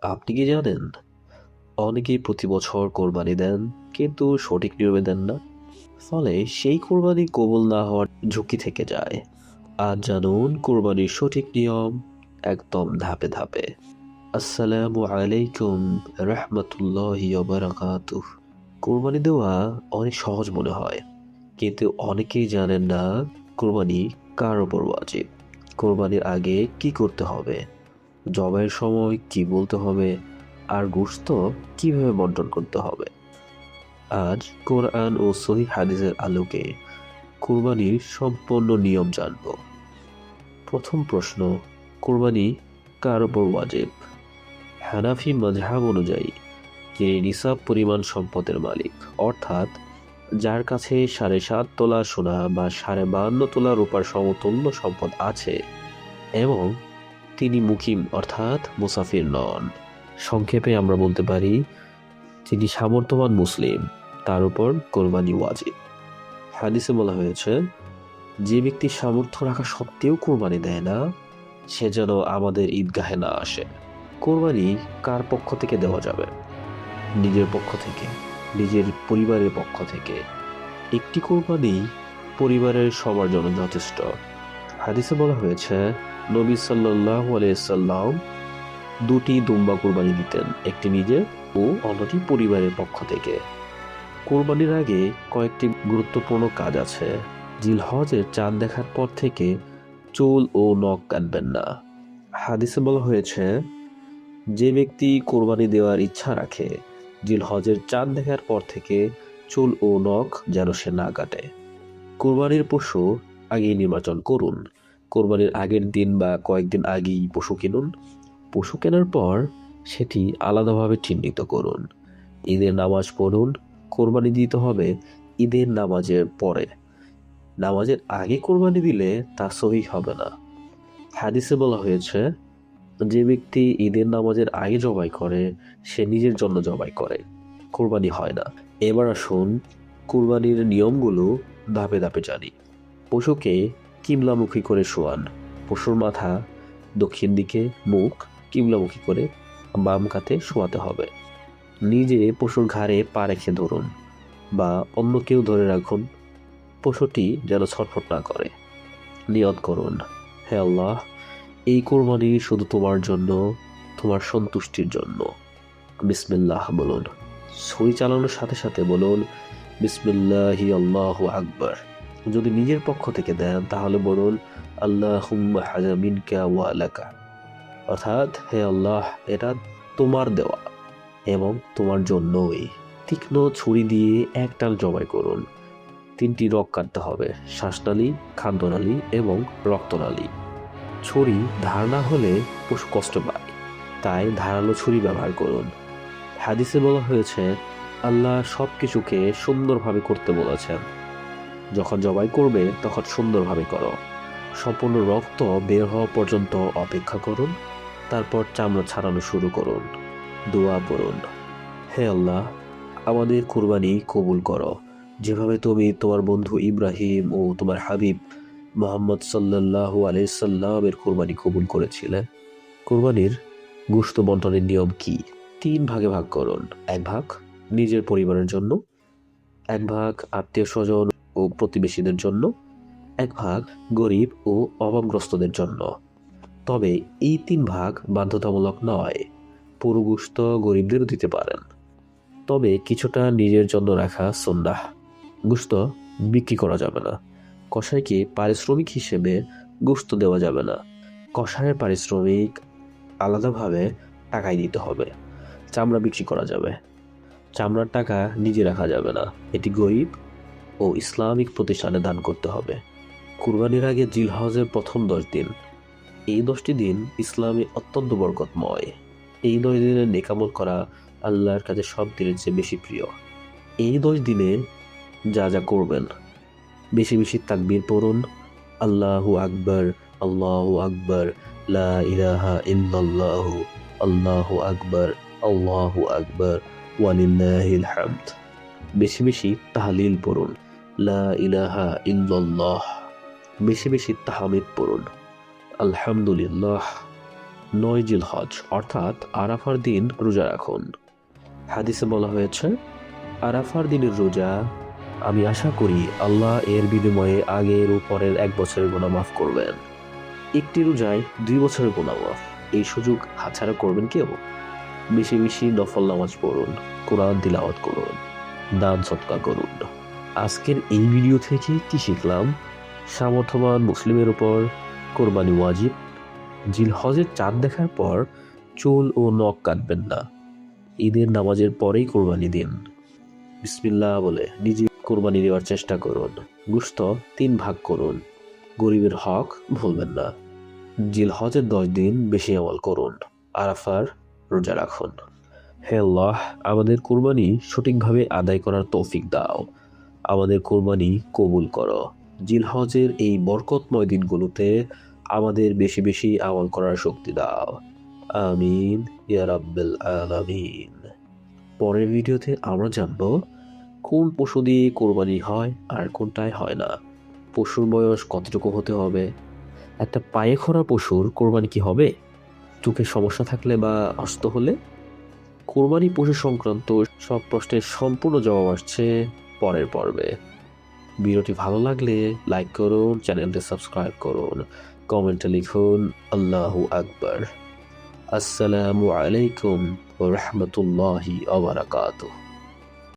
আপনি কি জানেন, অনেকেই প্রতি বছর কোরবানি দেন কিন্তু সঠিক নিয়মে দেন না। ফলে সেই কোরবানি কবুল না হওয়ার ঝুঁকি থেকে যায়। আজ জানুন কোরবানির সঠিক নিয়ম, একদম ধাপে ধাপে। আসসালামু আলাইকুম রহমতুল্লাহি বারাকাতুহ। কোরবানি দেওয়া অনেক সহজ মনে হয়, কিন্তু অনেকেই জানেন না কোরবানি কার ওপর ওয়াজিব। কোরবানির আগে কি করতে হবে, জবাইয়ের সময় কি বলতে হবে, আর গোশত কিভাবে বন্টন করতে হবে। আজ কোরআন ও সহিহ হাদিসের আলোকে কুরবানির সম্পূর্ণ নিয়ম জানব। প্রথম প্রশ্ন, কুরবানি কার উপর ওয়াজিব? হানাফি মাযহাব অনুযায়ী যিনি নিসাব পরিমাণ সম্পদের মালিক, অর্থাৎ যার কাছে 7.5 তোলা সোনা বা 52.5 তোলা রূপার সমতুল্য সম্পদ আছে এবং তিনি মুকিম অর্থাৎ মুসাফির নন। সংক্ষেপে আমরা বলতে পারি যিনি সামর্থ্যবান মুসলিম, তার উপর কোরবানি ওয়াজিব। হাদিসে বলা হয়েছে, যে ব্যক্তি সামর্থ্য রাখা সত্ত্বেও কোরবানি দেয় না, সে যেন আমাদের ঈদগাহে না আসে। কোরবানি কার পক্ষ থেকে দেওয়া যাবে? নিজের পক্ষ থেকে, নিজের পরিবারের পক্ষ থেকে। একটি কোরবানি পরিবারের সবার জন্য যথেষ্ট। হাদিসে বলা হয়েছে, নবী সাল্লাল্লাহু আলাইহি সাল্লাম 2টি দুম্বা কোরবানি দিতেন, একটি নিজের ও অন্যটি পরিবারের পক্ষ থেকে। কোরবানির আগে কয়েকটি গুরুত্বপূর্ণ কাজ আছে। জিলহজের চাঁদ দেখার পর থেকে চুল ও নখ কাটবেন না। হাদিসে বলা হয়েছে, যে ব্যক্তি কোরবানি দেওয়ার ইচ্ছা রাখে, জিলহজের চাঁদ দেখার পর থেকে চুল ও নখ যেন সে না কাটে। কোরবানির পশু আগেই নির্বাচন করুন। কোরবানির আগের দিন বা কয়েকদিন আগেই পশু কিনুন। পশু কেনার পর সেটি আলাদাভাবে চিহ্নিত করুন। ঈদের নামাজ পড়ুন। কোরবানি দিতে হবে ঈদের নামাজের পরে। নামাজের আগে কোরবানি দিলে তা সহিহ হবে না। হাদিসে বলা হয়েছে, যে ব্যক্তি ঈদের নামাজের আগে জবাই করে সে নিজের জন্য জবাই করে, কোরবানি হয় না। এবার আসুন কোরবানির নিয়মগুলো ধাপে ধাপে জানি। পশুকে কিবলামুখী করে শোয়ান। পশুর মাথা দক্ষিণ দিকে, মুখ কিবলামুখী করে বাম কাতে শোয়াতে হবে। নিজে পশুর ঘাড়ে পা রেখে ধরুন বা অন্য কেউ ধরে রাখুন। পশুটি যেন ছটফট না করে। নিয়ত করুন, হে আল্লাহ, এই কোরবানি শুধু তোমার জন্য, তোমার সন্তুষ্টির জন্য। বিসমিল্লাহ বলুন। ছুরি চালানোর সাথে সাথে বলুন, বিসমিল্লাহি আল্লাহু আকবার। যদি নিজের পক্ষ থেকে দেন তাহলে বলুন, আল্লাহুম্মা হাযা মিনকা ওয়া লাকা, অর্থাৎ হে আল্লাহ, এটা তোমার দেওয়া এবং তোমার জন্যই। তীক্ষ্ণ ছুরি দিয়ে একটাল জবাই করুন। 3টি রগ কাটতে হবে, শ্বাসনালী, খাদ্যনালী এবং রক্তনালী। ছুরি ধার না হলে পশু কষ্ট পায়, তাই ধারালো ছুরি ব্যবহার করুন। হাদিসে বলা হয়েছে, আল্লাহ সব কিছুকে সুন্দরভাবে করতে বলেছেন। যখন জবাই করবে তখন সুন্দরভাবে করো। সম্পূর্ণ রক্ত বের হওয়া পর্যন্ত অপেক্ষা করুন, তারপর চামড়া ছাড়ানো শুরু করুন। দোয়া পড়ুন, হে আল্লাহ, আমাদের কুরবানি কবুল করো, যেভাবে তুমি তোমার বন্ধু ইব্রাহিম ও তোমার হাবিব মুহাম্মদ সাল্লাল্লাহু আলাইহি সাল্লামের কুরবানি কবুল করেছিলে। কুরবানির গোশত বন্টনের নিয়ম কি? 3 ভাগে ভাগ করুন। 1 ভাগ নিজের পরিবারের জন্য, 1 ভাগ আত্মীয় স্বজন ও প্রতিবেশীদের জন্য, 1 ভাগ গরিব ও অভাবগ্রস্তদের জন্য। তবে এই 3 ভাগ বাধ্যতামূলক নয়। পুরো গোশত গরিবদেরও দিতে পারেন, তবে কিছুটা নিজের জন্য রাখা সুন্নাহ। গোশত বিক্রি করা যাবে না। কসাইকে পারিশ্রমিক হিসেবে গোশত দেওয়া যাবে না। কসাইয়ের পারিশ্রমিক আলাদাভাবে টাকায় দিতে হবে। চামড়া বিক্রি করা যাবে। চামড়ার টাকা নিজে রাখা যাবে না, এটি গরিব ও ইসলামিক প্রতিষ্ঠানে দান করতে হবে। কুরবানির আগে জিলহজের প্রথম 10 দিন, এই 10টি দিন ইসলামে অত্যন্ত বরকতময়। এই 10 দিনের নেকামল করা আল্লাহর কাছে সব দিনের চেয়ে বেশি প্রিয়। এই 10 দিনে যা যা করবেন, বেশি বেশি তাকবীর পড়ুন, আল্লাহু আকবার, আল্লাহু আকবার, লা ইলাহা ইল্লাল্লাহু, আল্লাহু আকবার, আল্লাহু আকবার, ওয়ালিল্লাহিল হামদ। বেশি বেশি তাহলিল পড়ুন, লা ইলাহা ইল্লাল্লাহ। বেশি বেশি তাহমিদ পড়ুন, আলহামদুলিল্লাহ। 9 জিলহজ অর্থাৎ আরাফার দিন রোজা রাখুন। হাদিসে বলা হয়েছে, আরাফার দিনের রোজা, আমি আশা করি আল্লাহ এর বিনিময়ে আগের ও পরের 1 বছরের গুনাহ মাফ করবেন। একটি রোজায় 2 বছরের গুনাহ মাফ, এই সুযোগ হাতছাড়া করবেন কেউ? বেশি বেশি নফল নামাজ পড়ুন, কোরআন তিলাওয়াত করুন, দান সদকা করুন। আজকের এই ভিডিও থেকে কি শিখলাম? সামর্থ্যবান মুসলিমের উপর কোরবানি ওয়াজিব। জিলহজের চাঁদ দেখার পর চুল ও নখ কাটবেন না। ঈদের নামাজের পরেই কোরবানি দিন। বিসমিল্লাহ বলে নিজে কোরবানি দেওয়ার চেষ্টা করুন। গোশত 3 ভাগ করুন। গরিবের হক ভুলবেন না। জিলহজের 10 দিন বেশি আমল করুন। আরাফার রোজা রাখুন। হে আল্লাহ, আমাদের কোরবানি সঠিকভাবে আদায় করার তৌফিক দাও। আমাদের কোরবানি কবুল করো। জিলহজের এই বরকতময় দিনগুলোতে আমাদের বেশি বেশি আমল করার শক্তি দাও। আমিন ইয়া রাব্বিল আলামিন। পরের ভিডিওতে আমরা জানব কোন পশু দিয়ে কোরবানি হয় আর কোনটায় হয় না, পশুর বয়স কতটুকু হতে হবে, একটা পায়ে খোরা পশুর কোরবানি কি হবে, চোখের সমস্যা থাকলে বা অসুস্থ হলে। কোরবানি পশু সংক্রান্ত সব প্রশ্নের সম্পূর্ণ জবাব আসছে পরের পর্বে। ভিডিওটি ভালো লাগলে লাইক করুন, চ্যানেলটি সাবস্ক্রাইব করুন, কমেন্টে লিখুন আল্লাহু আকবার। আসসালামু আলাইকুম ওয়া রাহমাতুল্লাহি ওয়া বারাকাতুহু।